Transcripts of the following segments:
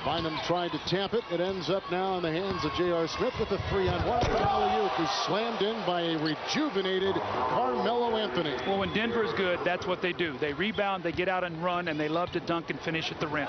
Bynum tried to tap it. It ends up now in the hands of J.R. Smith with a 3-on-1. The alley-oop is slammed in by a rejuvenated Carmelo Anthony. Well, when Denver is good, that's what they do. They rebound, they get out and run, and they love to dunk and finish at the rim.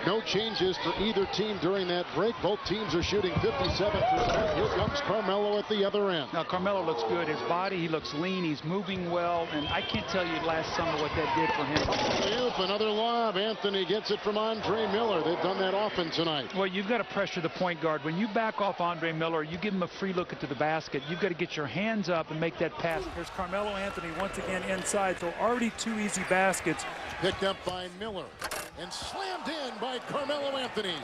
No changes for either team during that break. Both teams are shooting 57%. Here comes Carmelo at the other end. Now, Carmelo looks good. His body, he looks lean. He's moving well, and I can't tell you last summer what that did for him. Alley-oop, another lob. Anthony gets it from Andre Miller. They've done that often tonight. Well, you've got to pressure the point guard. When you back off Andre Miller, you give him a free look into the basket. You've got to get your hands up and make that pass. Here's Carmelo Anthony once again inside, so already 2 easy baskets. Picked up by Miller and slammed in by Carmelo Anthony.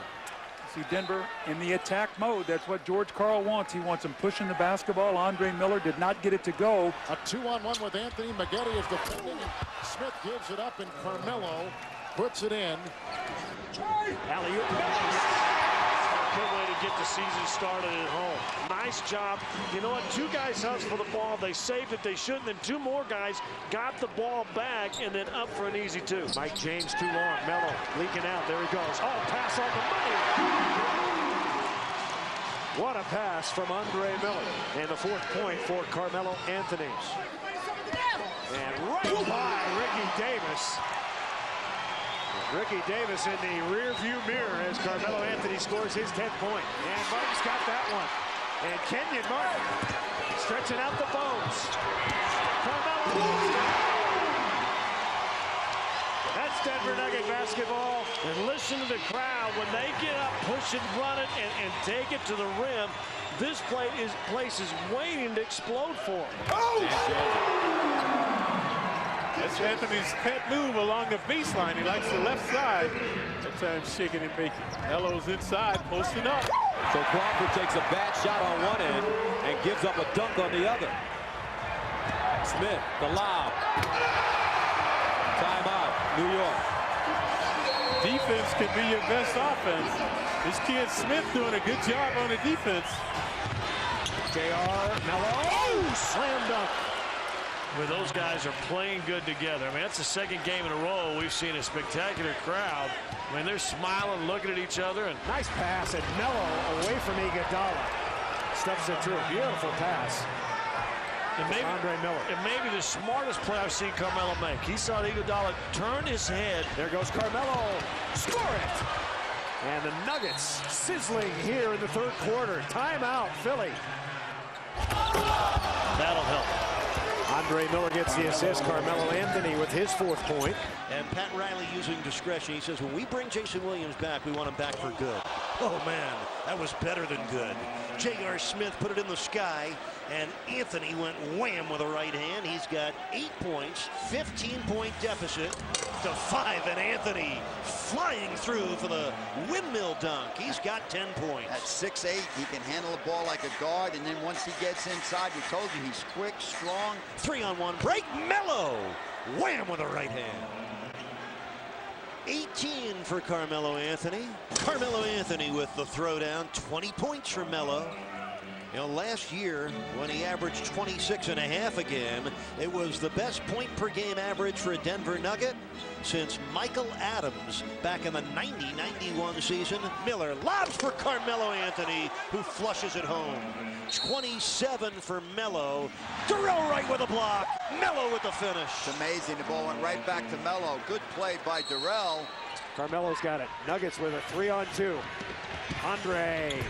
See Denver in the attack mode. That's what George Karl wants. He wants him pushing the basketball. Andre Miller did not get it to go. A 2-on-1 with Anthony. Maggette is defending, and Smith gives it up, and Carmelo puts it in. Alley-oop. Good way to get the season started at home. Nice job. You know what? 2 guys hustled for the ball. They saved it. They shouldn't. Then 2 more guys got the ball back and then up for an easy 2. Mike James too long. Melo leaking out. There he goes. Oh, pass on the money. What a pass from Andre Miller. And the 4th point for Carmelo Anthony. And right by Ricky Davis. Ricky Davis in the rearview mirror as Carmelo Anthony scores his 10th point. And Martin's got that one. And Kenyon Martin stretching out the bones. Carmelo. That's Denver Nugget basketball. And listen to the crowd when they get up, push it, run it, and take it to the rim. This place is waiting to explode for him. Oh! That's Anthony's pet move along the baseline. He likes the left side. Sometimes shaking and baking. Melo's inside, posting up. So Crawford takes a bad shot on one end and gives up a dunk on the other. Smith, the lob. Timeout, New York. Defense can be your best offense. This kid Smith doing a good job on the defense. J.R. Melo. Oh, slam dunk. Where those guys are playing good together. I mean, that's the 2nd game in a row we've seen a spectacular crowd. I mean, they're smiling, looking at each other. And nice pass, and Melo away from Iguodala. Steps it through. Beautiful pass. And maybe, Andre Miller. It may be the smartest play I've seen Carmelo make. He saw Iguodala turn his head. There goes Carmelo. Score it! And the Nuggets sizzling here in the 3rd quarter. Timeout, Philly. That'll help. Andre Miller gets the assist. Carmelo Anthony with his 4th point. And Pat Riley using discretion. He says, when we bring Jason Williams back, we want him back for good. Oh, man, that was better than good. J.R. Smith put it in the sky, and Anthony went wham with a right hand. He's got 8 points, 15-point deficit to 5, and Anthony flying through for the windmill dunk. He's got 10 points. At 6'8", he can handle the ball like a guard, and then once he gets inside, we told you he's quick, strong. 3-on-1 break. Melo wham with a right hand. 18 for Carmelo Anthony. Carmelo Anthony with the throwdown. 20 points for Melo. You know, last year when he averaged 26.5 a game, it was the best point per game average for a Denver Nugget since Michael Adams back in the 90-91 season. Miller lobs for Carmelo Anthony, who flushes it home. 27 for Melo. Durrell right with a block. Melo with the finish. It's amazing. The ball went right back to Melo. Good play by Durrell. Carmelo's got it. Nuggets with a 3-on-2. Andre.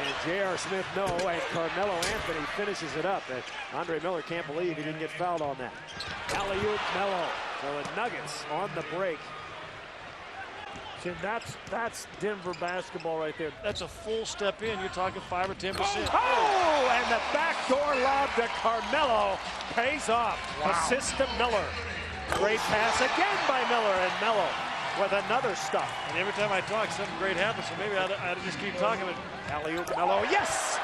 And J.R. Smith no, and Carmelo Anthony finishes it up. And Andre Miller can't believe he didn't get fouled on that. Alley-oop Melo. So the Nuggets on the break. See, that's Denver basketball right there. That's a full step in. You're talking 5 or 10%. Oh, and the backdoor lob to Carmelo pays off. Wow. Assist to Miller. Great pass again by Miller, and Melo with another stuff. And every time I talk, something great happens, so maybe I just keep talking. But alley-oop Melo, yes!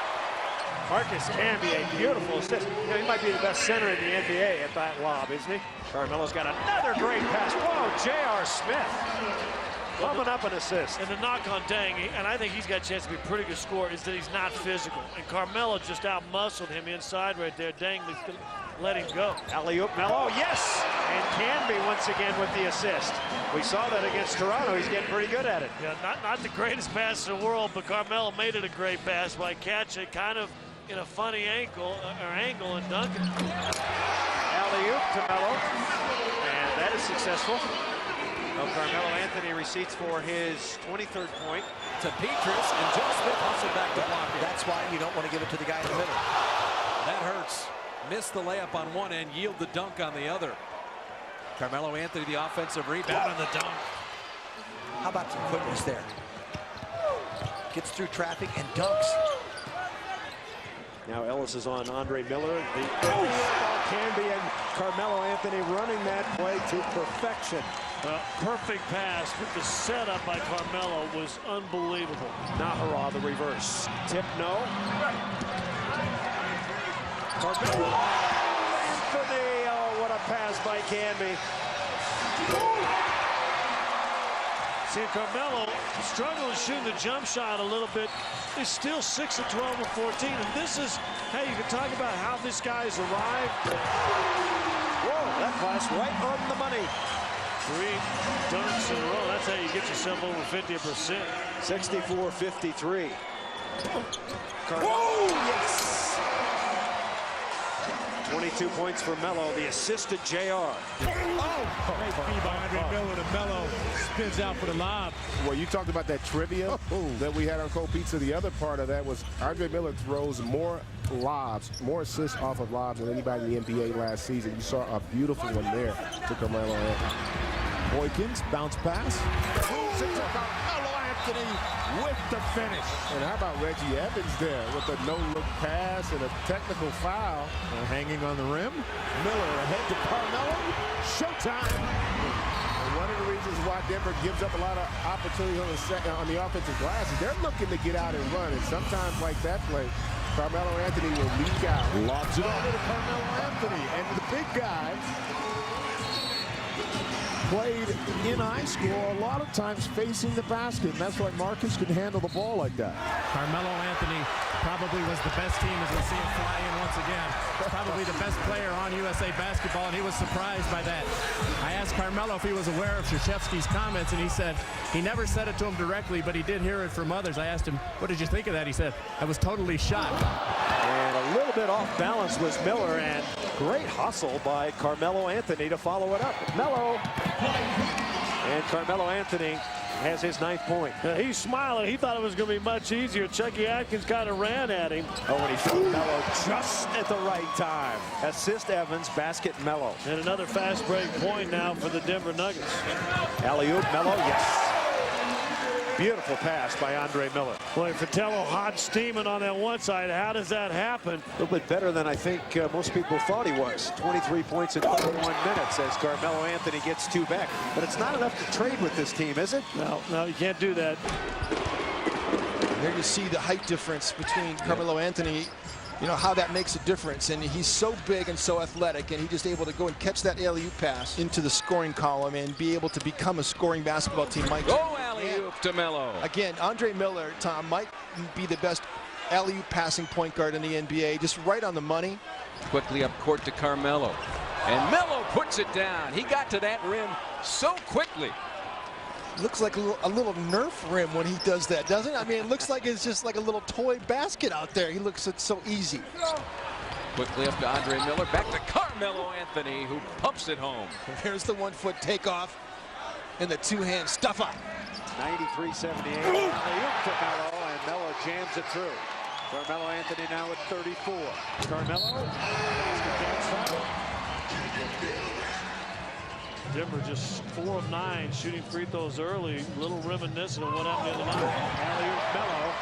Marcus Camby, a beautiful assist. You know, he might be the best center in the NBA at that lob, isn't he? Carmelo's got another great pass. Whoa, J.R. Smith. Coming up an assist. And the knock on Deng, and I think he's got a chance to be a pretty good scorer, is that he's not physical. And Carmelo just out-muscled him inside right there. Deng let him go. Alley-oop, Melo, yes! And Canby once again with the assist. We saw that against Toronto. He's getting pretty good at it. Yeah, not the greatest pass in the world, but Carmelo made it a great pass by catching kind of in a funny angle and dunking. Alley-oop to Melo, and that is successful. Well, Carmelo Anthony receipts for his 23rd point. To Petrus, and Joe Smith hustled back to block it. That's why you don't want to give it to the guy in the middle. That hurts. Missed the layup on one end, yield the dunk on the other. Carmelo Anthony, the offensive rebound on the dunk. How about some quickness there? Gets through traffic and dunks. Now Ellis is on Andre Miller. Canby and Carmelo Anthony running that play to perfection. Perfect pass, but the setup by Carmelo was unbelievable. Nahara, the reverse. Tip, no. Carmelo. Anthony, oh, what a pass by Canby. See, Carmelo struggling shooting the jump shot a little bit. He's still 6 of 12 of 14, and this is, hey, you can talk about how this guy's arrived. Whoa, that pass right on the money. 3 dunks in a row. That's how you get yourself over 50%. 64-53. Carmelo, yes. 22 points for Melo. The assist to JR. Great feed by Andre Miller to Melo. Spins out for the lob. Well, you talked about that trivia that we had on Cold Pizza. The other part of that was Andre Miller throws more lobs, more assists off of lobs than anybody in the NBA last season. You saw a beautiful one there to Carmelo Anthony. Boykins, bounce pass. Moves it to Carmelo Anthony with the finish. And how about Reggie Evans there with a no-look pass and a technical foul. Hanging on the rim. Miller ahead to Carmelo. Showtime. And one of the reasons why Denver gives up a lot of opportunity on the offensive glass is they're looking to get out and run. And sometimes like that play, Carmelo Anthony will leak out. Lobs it over to Carmelo Anthony. And the big guy played in high school a lot of times facing the basket, and that's why Marcus could handle the ball like that. Carmelo Anthony probably was the best team as we see him fly in once again. Probably the best player on USA basketball, and he was surprised by that. I asked Carmelo if he was aware of Krzyzewski's comments, and he said he never said it to him directly, but he did hear it from others. I asked him, what did you think of that? He said, I was totally shocked. And a little bit off balance was Miller, and great hustle by Carmelo Anthony to follow it up. Melo. And Carmelo Anthony has his 9th point. He's smiling. He thought it was going to be much easier. Chucky Atkins kind of ran at him. Oh, and he found Melo just at the right time. Assist Evans, basket Melo. And another fast break point now for the Denver Nuggets. Alley-oop, Melo, yes. Beautiful pass by Andre Miller. Boy, Fratello hot steaming on that one side. How does that happen? A little bit better than I think most people thought he was. 23 points in 21 minutes as Carmelo Anthony gets 2 back. But it's not enough to trade with this team, is it? No, you can't do that. There you see the height difference between Carmelo Anthony. You know how that makes a difference, and he's so big and so athletic, and he's just able to go and catch that alley-oop pass into the scoring column and be able to become a scoring basketball team. Alley-oop to Melo. Again, Andre Miller, Tom, might be the best alley-oop passing point guard in the NBA, just right on the money. Quickly up court to Carmelo, and Melo puts it down. He got to that rim so quickly. Looks like a little Nerf rim when he does that, doesn't it? I mean, it looks like it's just like a little toy basket out there. He looks it's so easy. Quickly up to Andre Miller, back to Carmelo Anthony, who pumps it home. Here's the 1-foot takeoff and the 2-hand stuff up. 93-78. Alley-oop to Melo, and Melo jams it through. Carmelo Anthony now at 34. Carmelo. Denver just 4 of 9 shooting free throws early. Little reminiscent of what happened the other night. Alley-oop Melo,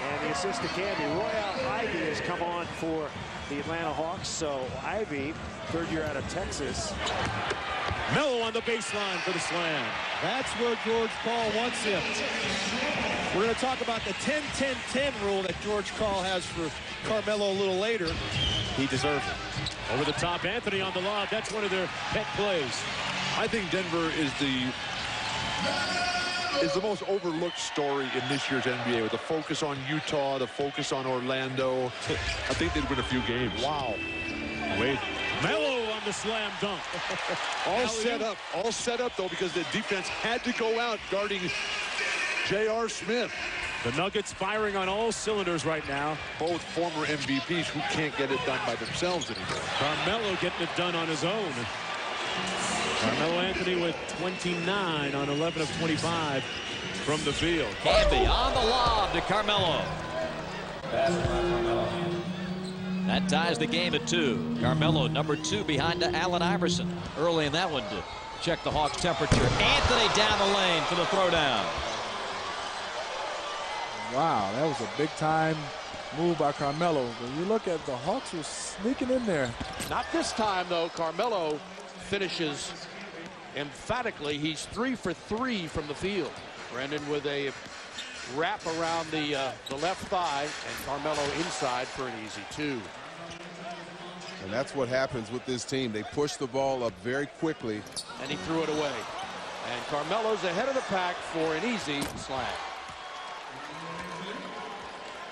and the assist to Canby. Royale Ivy has come on for the Atlanta Hawks. So Ivy, 3rd year out of Texas. Melo on the baseline for the slam. That's where George Karl wants him. We're going to talk about the 10-10-10 rule that George Karl has for Carmelo a little later. He deserves it. Over the top, Anthony on the lob. That's one of their pet plays. I think Denver is the most overlooked story in this year's NBA, with the focus on Utah, the focus on Orlando. I think they'd win a few games. Wow. Wade Melo on the slam dunk. All set up though, because the defense had to go out guarding J.R. Smith. The Nuggets firing on all cylinders right now. Both former MVPs who can't get it done by themselves anymore. Carmelo getting it done on his own. Carmelo Anthony with 29 on 11 of 25 from the field. Camby on the lob to Carmelo. That ties the game at 2. Carmelo, number 2, behind to Allen Iverson. Early in that one to check the Hawks' temperature. Anthony down the lane for the throwdown. Wow, that was a big-time move by Carmelo. When you look at the Hawks were sneaking in there. Not this time, though. Carmelo finishes emphatically. He's 3 for 3 from the field. Brendan with a wrap around the left thigh, and Carmelo inside for an easy 2. And that's what happens with this team. They push the ball up very quickly. And he threw it away. And Carmelo's ahead of the pack for an easy slam.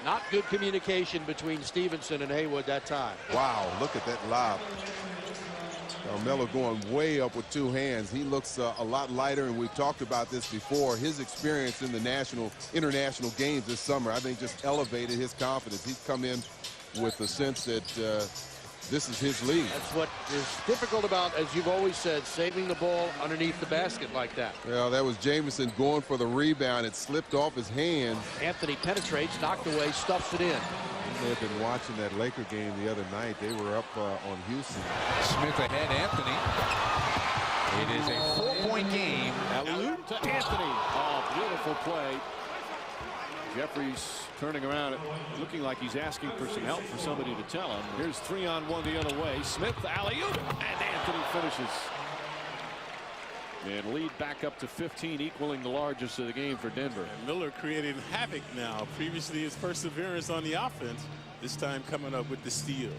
Not good communication between Stevenson and Haywood that time. Wow, look at that lob. Carmelo going way up with 2 hands. He looks a lot lighter, and we've talked about this before. His experience in the international games this summer, I think, just elevated his confidence. He's come in with the sense that this is his league. That's what is difficult about, as you've always said, saving the ball underneath the basket like that. Well, that was Jameson going for the rebound. It slipped off his hand. Anthony penetrates, knocked away, stuffs it in. You may have been watching that Laker game the other night. They were up on Houston. Smith ahead, Anthony. It is a 4-point game. Alley-oop to Anthony. Oh, beautiful play. Jeffries turning around, looking like he's asking for some help for somebody to tell him. Here's 3-on-1 the other way. Smith, alley-oop, and Anthony finishes. And lead back up to 15, equaling the largest of the game for Denver. And Miller creating havoc now. Previously, his perseverance on the offense. This time coming up with the steal.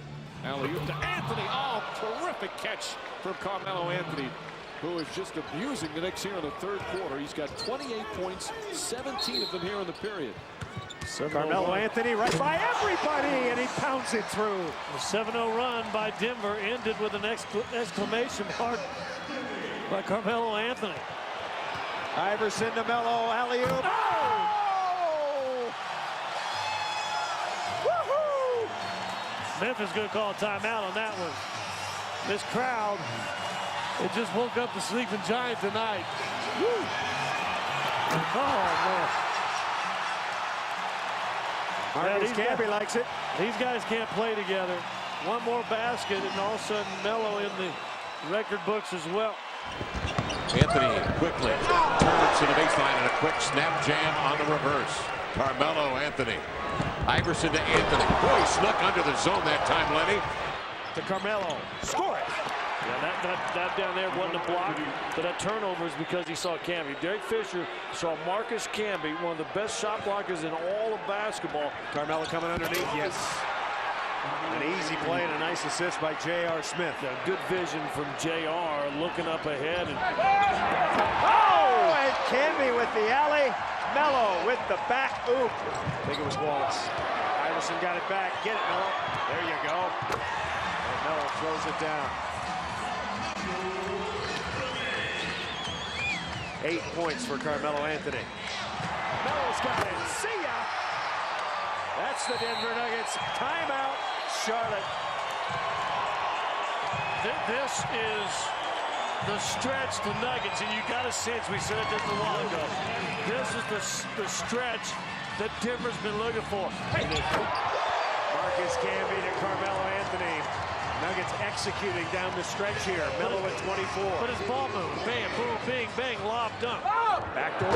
Alley-oop to Anthony. Oh, terrific catch from Carmelo Anthony, who is just abusing the Knicks here in the 3rd quarter. He's got 28 points, 17 of them here in the period. Carmelo Anthony right by everybody, and he pounds it through. The 7-0 run by Denver ended with an exclamation mark by Carmelo Anthony. Iverson to Melo, alley-oop. Oh! Woohoo! Memphis going to call a timeout on that one. This crowd, it just woke up the sleeping giant tonight. Woo! Oh, man. Marcus Camby likes it. These guys can't play together. One more basket, and all of a sudden Melo in the record books as well. Anthony quickly turns to the baseline and a quick snap jam on the reverse. Carmelo Anthony. Iverson to Anthony. Boy, he snuck under the zone that time, Lenny. To Carmelo. Score it. Yeah, that down there wasn't a block, but that turnover is because he saw Camby. Derek Fisher saw Marcus Camby, one of the best shot blockers in all of basketball. Carmelo coming underneath, yes. An easy play and a nice assist by J.R. Smith. Yeah, good vision from J.R. looking up ahead. And oh, and Camby with the alley. Melo with the back oop. I think it was Wallace. Iverson got it back. Get it, Melo. There you go. And Melo throws it down. 8 points for Carmelo Anthony. Melo's got it. See ya. That's the Denver Nuggets. Timeout, Charlotte. This is the stretch to Nuggets, and you got a sense, we said it just a while ago. This is the stretch that Denver's been looking for. Hey. Marcus Camby to Carmelo Anthony. Nuggets executing down the stretch here. Melo at 24. But his ball move. Bam, boom, bing, bang, lob, dunk. Backdoor.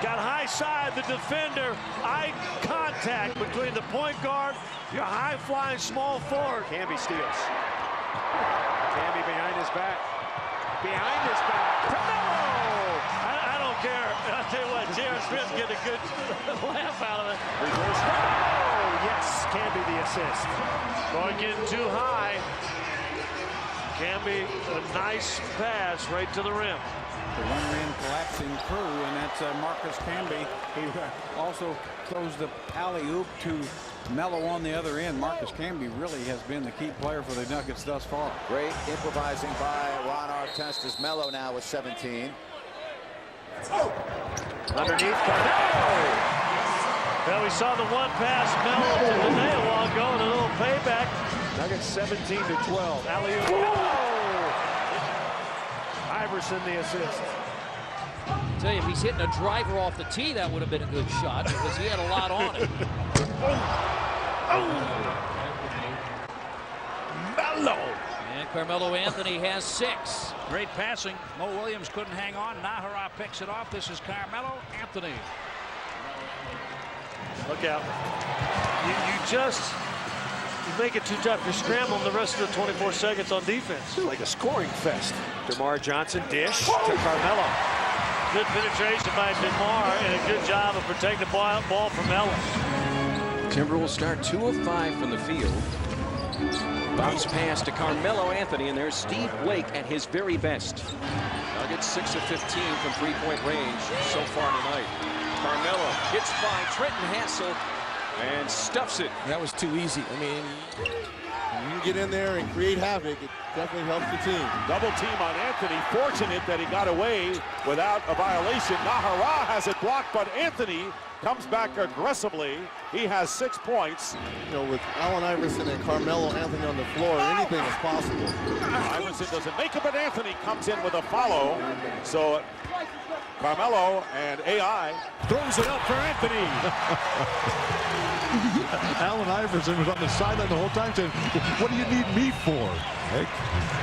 Got high side the defender. Eye contact between the point guard, your high-flying small forward. Camby steals. Camby behind his back. Behind his back. I don't care. I'll tell you what, J.R. Smith getting a good laugh out of it. Reverse. Oh, yes. Camby the assist. Going getting too high. Camby, a nice pass right to the rim. the one-man collapsing crew, and that's Marcus Camby. He also throws the alley-oop to Melo on the other end. Marcus Camby really has been the key player for the Nuggets thus far. Great improvising by Ron Artest as Melo now with 17. Underneath Carmelo. Well, we saw the one pass Melo to Nene a while ago, and a little payback. Nuggets 17-12. Alley-oop. Iverson the assist. Tell you, if he's hitting a driver off the tee, that would have been a good shot because he had a lot on it. Melo. And Carmelo Anthony has 6. Great passing. Mo Williams couldn't hang on. Nahara picks it off. This is Carmelo Anthony. Look out. You make it too tough. You're scrambling the rest of the 24 seconds on defense. Like a scoring fest. DeMar Johnson dish to Carmelo. Good penetration by DeMar and a good job of protecting the ball from Ellis. Timberwolves start 2 of 5 from the field. Bounce pass to Carmelo Anthony, and there's Steve Blake at his very best. Nuggets 6 of 15 from three-point range so far tonight. Carmelo hits by Trenton Hassel and stuffs it. That was too easy. I mean, when you get in there and create havoc, it definitely helps the team. Double team on Anthony. Fortunate that he got away without a violation. Nahara has it blocked, but Anthony comes back aggressively. He has 6 points. You know, with Allen Iverson and Carmelo Anthony on the floor, anything is possible. Iverson doesn't make it, but Anthony comes in with a follow. So Carmelo and AI throws it up for Anthony. Allen Iverson was on the sideline the whole time saying, what do you need me for?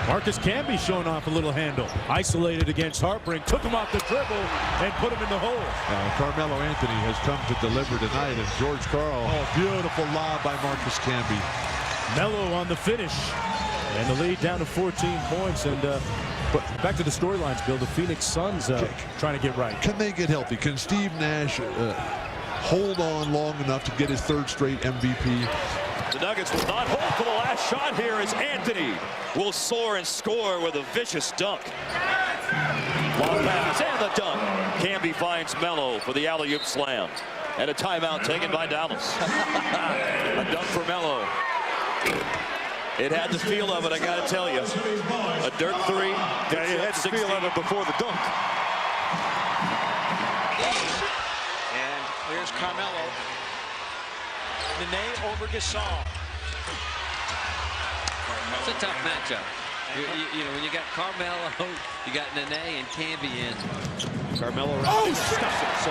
Marcus Camby showing off a little handle. Isolated against Harpering, took him off the dribble and put him in the hole. Carmelo Anthony has come to deliver tonight, and George Karl. Oh, beautiful lob by Marcus Camby. Melo on the finish. And the lead down to 14 points. And but back to the storylines, Bill. The Phoenix Suns trying to get right. Can they get healthy? Can Steve Nash hold on long enough to get his 3rd straight MVP? The Nuggets will not hold for the last shot here as Anthony will soar and score with a vicious dunk. Long pass and the dunk. Camby finds Melo for the alley-oop slam. And a timeout taken by Dallas. A dunk for Melo. It had the feel of it, I got to tell you. A dirt 3. Yeah, it had the feel of it before the dunk. And there's Carmelo. Nene over Gasol. It's a tough matchup. You know, when you got Carmelo, you got Nene and Camby in. Carmelo stuffs it. So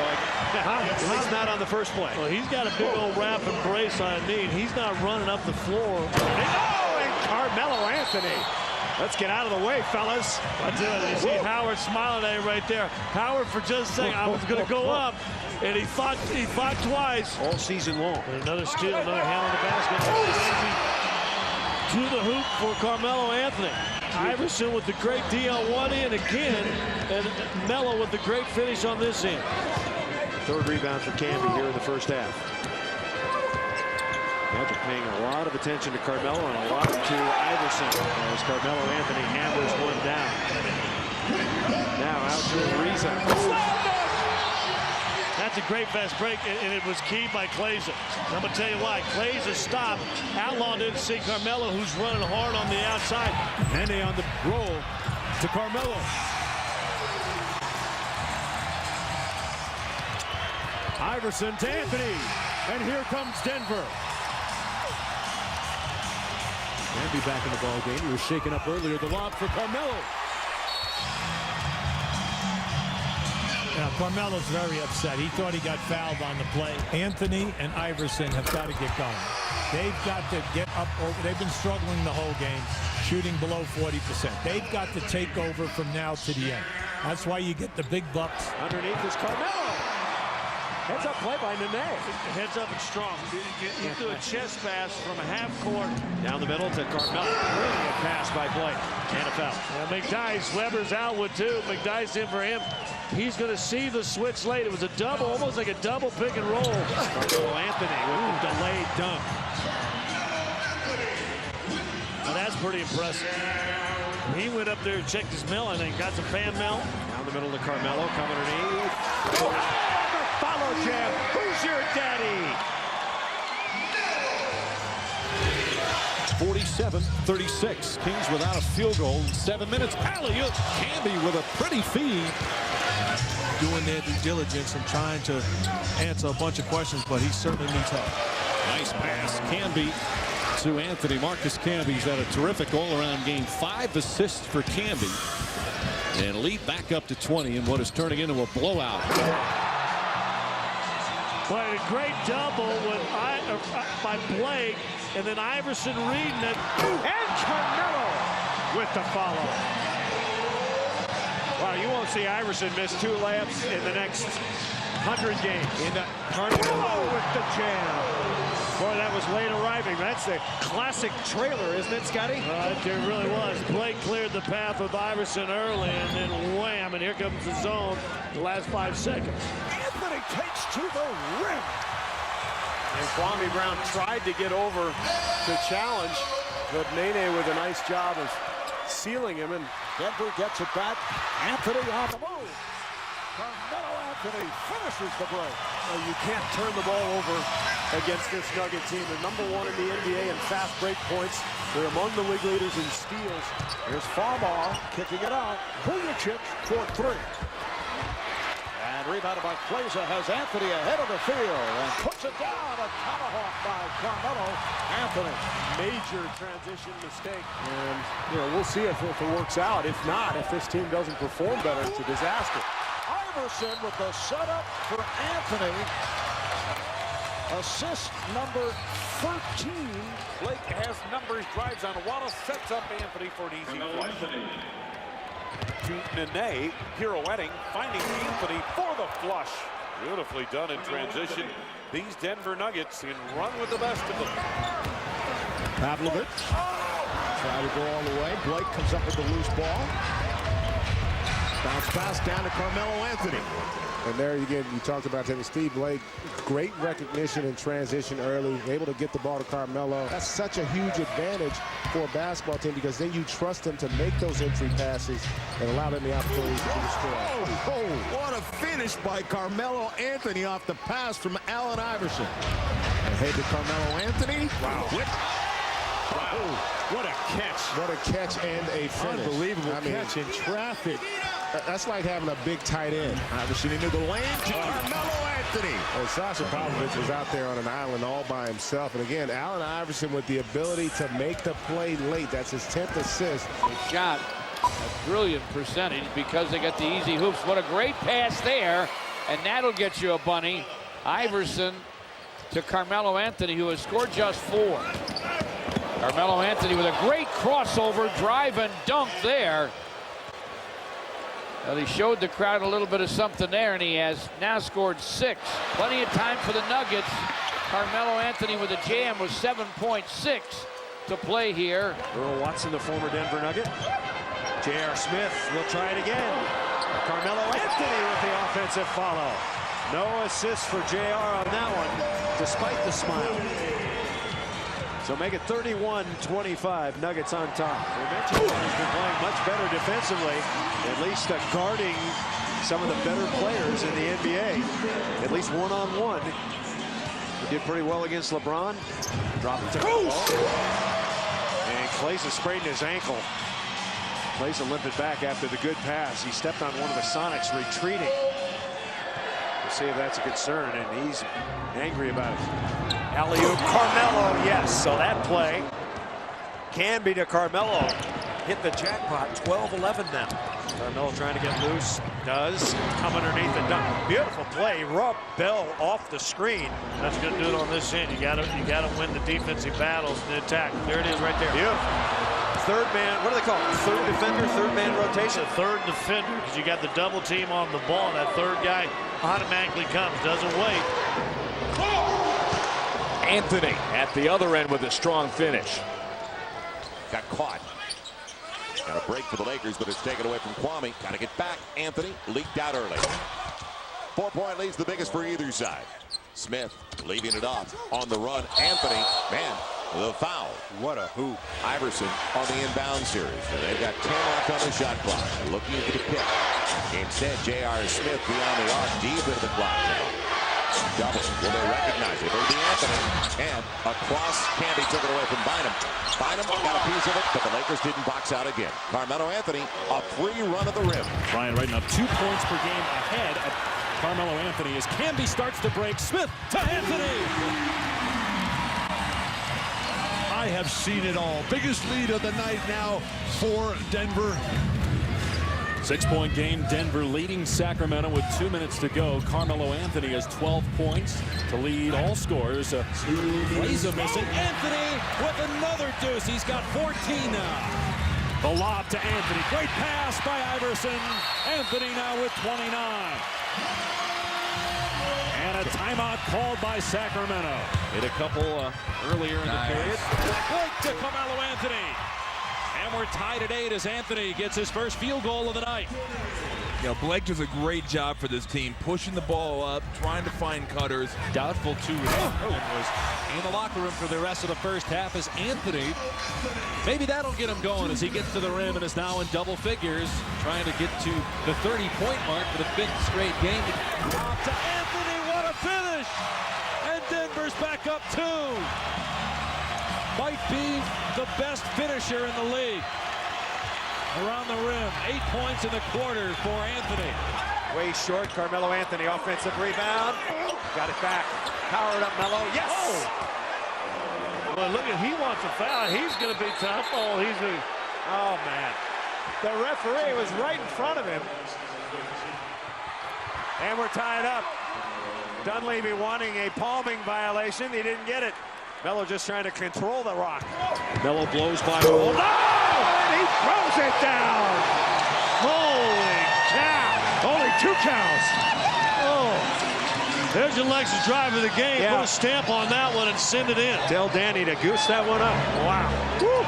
he's not on the first play. Well, he's got a big old wrap and brace on a knee. He's not running up the floor. And Carmelo Anthony. Let's get out of the way, fellas. I tell you, you see Howard smiling at him right there. Howard, for just a second, I was going to go up, and he fought twice. All season long. And another steal, another hand on the basket. To the hoop for Carmelo Anthony. Iverson with the great D on one end again, and Melo with the great finish on this end. 3rd rebound for Camby here in the first half. Magic paying a lot of attention to Carmelo and a lot to Iverson as Carmelo Anthony hammers one down. Now out to Ariza. That's a great fast break, and it was keyed by Klaiser. I'm going to tell you why. Klaiser stopped. Outlaw didn't see Carmelo, who's running hard on the outside. Nene on the roll to Carmelo. Iverson to Anthony. And here comes Denver. Camby back in the ball game. He was shaken up earlier. The lob for Carmelo. Now, Carmelo's very upset. He thought he got fouled on the play. Anthony and Iverson have got to get going. They've got to get up over. They've been struggling the whole game, shooting below 40%. They've got to take over from now to the end. That's why you get the big bucks. Underneath is Carmelo. Heads up play by Nene. Heads up and strong. You do a chest pass from a half court. Down the middle to Carmelo. Brilliant pass by Blake. And a foul. McDyess, Weber's out with 2. McDyess in for him. He's going to see the switch late. It was a double, almost like a double pick and roll. Carmelo Anthony with the delayed dunk. Now that's pretty impressive. He went up there and checked his mail, I think. Got some fan mail. Down the middle to Carmelo, come underneath. Oh, the follow jam. Who's your daddy? 47-36. Kings without a field goal in 7 minutes. Alley-oop. Camby with a pretty feed. Doing their due diligence and trying to answer a bunch of questions, but he certainly needs help. Nice pass. Camby to Anthony. Marcus Camby's had a terrific all-around game. 5 assists for Camby. And lead back up to 20 in what is turning into a blowout. Boy, a great double by Blake, and then Iverson reading it. And Carmelo with the follow. Wow, you won't see Iverson miss 2 layups in the next 100 games. Carmelo with the jam. Boy, that was late arriving. That's the classic trailer, isn't it, Scotty? It really was. Blake cleared the path of Iverson early, and then wham, and here comes the zone the last 5 seconds. Anthony takes to the rim. And Kwame Brown tried to get over to challenge, but Nene with a nice job of sealing him, and Denver gets it back. Anthony on the move. Carmelo Anthony finishes the break. Well, you can't turn the ball over against this Nugget team. They're #1 in the NBA in fast break points. They're among the league leaders in steals. Here's Farmar kicking it out. Vujacic for 3. And rebounded by Kleza, has Anthony ahead of the field and puts it down. A tomahawk by Carmelo Anthony. Major transition mistake. And, we'll see if it works out. If not, if this team doesn't perform better, it's a disaster. Iverson with the setup for Anthony. Assist number 13. Blake has numbers, drives on Wallace, sets up Anthony for an easy flush. To Nene, pirouetting, finding Anthony for the flush. Beautifully done in transition. These Denver Nuggets can run with the best of them. Pavlovich try to go all the way. Blake comes up with the loose ball. Bounce pass down to Carmelo Anthony. And there again, you talked about him, Steve Blake. Great recognition in transition early, able to get the ball to Carmelo. That's such a huge advantage for a basketball team because then you trust them to make those entry passes and allow them the opportunity to do the score. Oh, what a finish by Carmelo Anthony off the pass from Allen Iverson. Ahead to Carmelo Anthony. Wow. Wow. What a catch. What a catch and a finish. Unbelievable catch in traffic. That's like having a big tight end. Iverson into the lane to Carmelo Anthony. And Sasha Pavlovich was out there on an island all by himself. And again, Allen Iverson with the ability to make the play late. That's his 10th assist. They shot a brilliant percentage because they got the easy hoops. What a great pass there. And that'll get you a bunny. Iverson to Carmelo Anthony, who has scored just 4. Carmelo Anthony with a great crossover, drive and dunk there. Well, he showed the crowd a little bit of something there, and he has now scored 6. Plenty of time for the Nuggets. Carmelo Anthony with a jam with 7.6 to play here. Earl Watson, the former Denver Nugget. J.R. Smith will try it again. Carmelo Anthony with the offensive follow. No assist for J.R. on that one, despite the smile. So make it 31-25, Nuggets on top. We mentioned he's been playing much better defensively, at least guarding some of the better players in the NBA, at least one-on-one. He did pretty well against LeBron. Drop it to and Kleza sprained his ankle. Kleza limped back after the good pass. He stepped on one of the Sonics retreating. We'll see if that's a concern, and he's angry about it. Alley-oop, Carmelo, yes. So that play can be to Carmelo. Hit the jackpot, 12-11 now. Carmelo trying to get loose, does. Come underneath the dunk. Beautiful play. Rob Bell off the screen. That's going to do it on this end. You got to win the defensive battles and the attack. There it is right there. Beautiful. Third man, what do they call it? Third defender, third man rotation? It's a third defender because you got the double team on the ball. That third guy automatically comes, doesn't wait. Anthony at the other end with a strong finish. Got caught. Got a break for the Lakers, but it's taken away from Kwame. Got to get back. Anthony leaked out early. 4-point lead's the biggest for either side. Smith leaving it off on the run. Anthony, man, The foul. What a hoop. Iverson on the inbound series. And they've got 10 left on the shot clock. Looking at the pick. Instead, J.R. Smith beyond the arc, deep into the clock now. Double. Will they recognize it? It'll be Anthony. And across, Canby took it away from Bynum. Bynum got a piece of it, but the Lakers didn't box out again. Carmelo Anthony, a free run of the rim. Bryant right now 2 points per game ahead of Carmelo Anthony as Canby starts to break. Smith to Anthony. I have seen it all. Biggest lead of the night now for Denver. 6-point game. Denver leading Sacramento with 2 minutes to go. Carmelo Anthony has 12 points to lead all scorers. Plays a missing. Anthony with another deuce. He's got 14 now. The lob to Anthony. Great pass by Iverson. Anthony now with 29. And a timeout called by Sacramento. Hit a couple earlier in the period. Good to Carmelo Anthony. And we're tied at 8 as Anthony gets his first field goal of the night. You know, Blake does a great job for this team, pushing the ball up, trying to find cutters. Doubtful to return was in the locker room for the rest of the first half as Anthony, maybe that'll get him going as he gets to the rim and is now in double figures, trying to get to the 30-point mark for the 5th straight game. Lob to Anthony, what a finish! And Denver's back up 2. Might be the best finisher in the league. Around the rim, 8 points in the quarter for Anthony. Way short, Carmelo Anthony, offensive rebound. Got it back. Powered up Melo. Yes! Oh. Well, look at, he wants a foul. He's going to be tough. Oh, oh, man. The referee was right in front of him. And we're tied up. Dunleavy wanting a palming violation. He didn't get it. Melo just trying to control the rock. Melo blows by. Oh, no! And he throws it down. Holy cow. Only 2 counts. Oh. There's your Lexus drive of the game. Yeah. Put a stamp on that one and send it in. Tell Danny to goose that one up. Wow. Woo. Oh,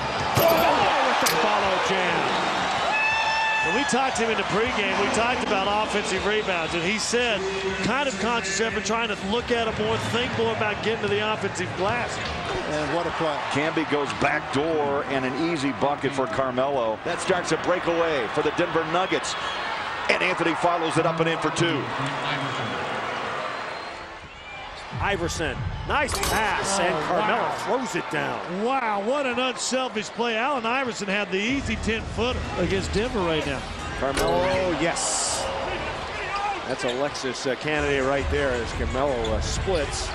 with the follow jam. When we talked to him in the pregame, we talked about offensive rebounds, and he said kind of conscious effort, trying to look at it more, think more about getting to the offensive glass. And what a play. Canby goes back door and an easy bucket for Carmelo. That starts a breakaway for the Denver Nuggets. And Anthony follows it up and in for 2. Iverson, nice pass, and Carmelo throws it down. Wow, what an unselfish play. Allen Iverson had the easy 10-footer against Denver right now. Carmelo, yes. That's a Lexus candidate right there as Carmelo splits.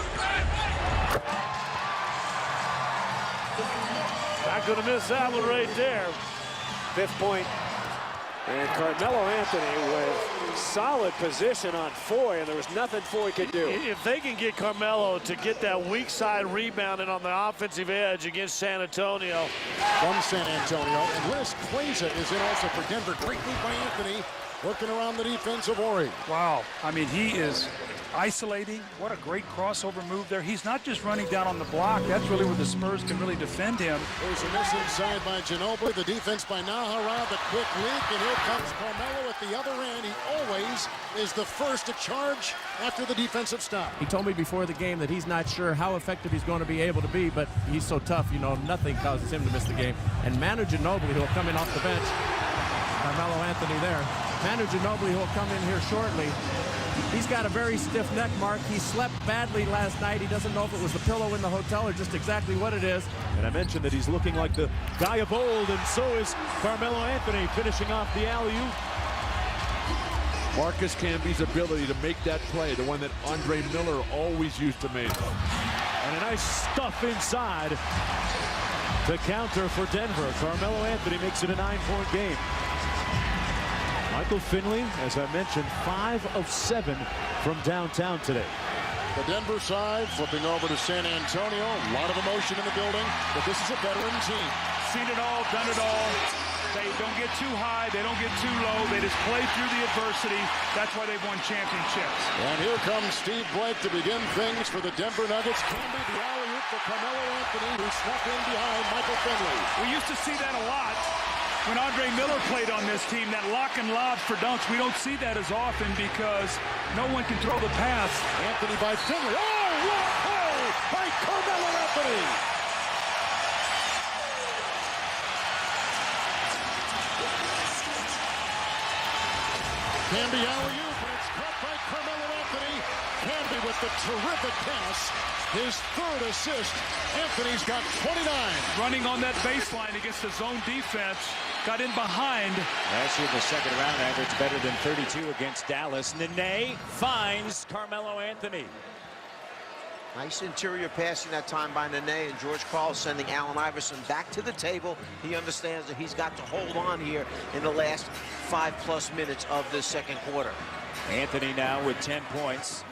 Not going to miss that one right there. 5th point. And Carmelo Anthony with solid position on Foy, and there was nothing Foy could do. If they can get Carmelo to get that weak side rebounding on the offensive edge against San Antonio. From San Antonio, and Wes Queza is in also for Denver. Great move by Anthony, working around the defense of Ori. Wow, I mean, he is isolating. What a great crossover move there. He's not just running down on the block. That's really where the Spurs can really defend him. There's a miss inside by Ginobili. The defense by Nahara. The quick leak, and here comes Carmelo at the other end. He always is the first to charge after the defensive stop. He told me before the game that he's not sure how effective he's going to be able to be, but he's so tough, you know, nothing causes him to miss the game. And Manu Ginobili, who will come in off the bench. Carmelo Anthony there. Manu Ginobili, who will come in here shortly. He's got a very stiff neck, Mark. He slept badly last night. He doesn't know if it was the pillow in the hotel or just exactly what it is. And I mentioned that he's looking like the guy of old, and so is Carmelo Anthony finishing off the alley-oop. Marcus Camby's ability to make that play, the one that Andre Miller always used to make. And a nice stuff inside to counter for Denver. Carmelo Anthony makes it a 9-point game. Michael Finley, as I mentioned, 5 of 7 from downtown today. The Denver side flipping over to San Antonio. A lot of emotion in the building, but this is a veteran team. Seen it all, done it all. They don't get too high, they don't get too low. They just play through the adversity. That's why they've won championships. And here comes Steve Blake to begin things for the Denver Nuggets. Canby, the alley-oop for Carmelo Anthony, who snuck in behind Michael Finley. We used to see that a lot when Andre Miller played on this team, that lock and lob for dunks. We don't see that as often because no one can throw the pass. Anthony by Finley. Oh, what a play by Carmelo Anthony! Camby alley-oop, and it's caught by Carmelo Anthony. Camby with the terrific pass. His third assist. Anthony's got 29. Running on that baseline against the zone defense. Got in behind. Last year, the second round average better than 32 against Dallas. Nene finds Carmelo Anthony. Nice interior passing that time by Nene, and George Karl sending Allen Iverson back to the table. He understands that he's got to hold on here in the last 5+ minutes of this second quarter. Anthony now with 10 points.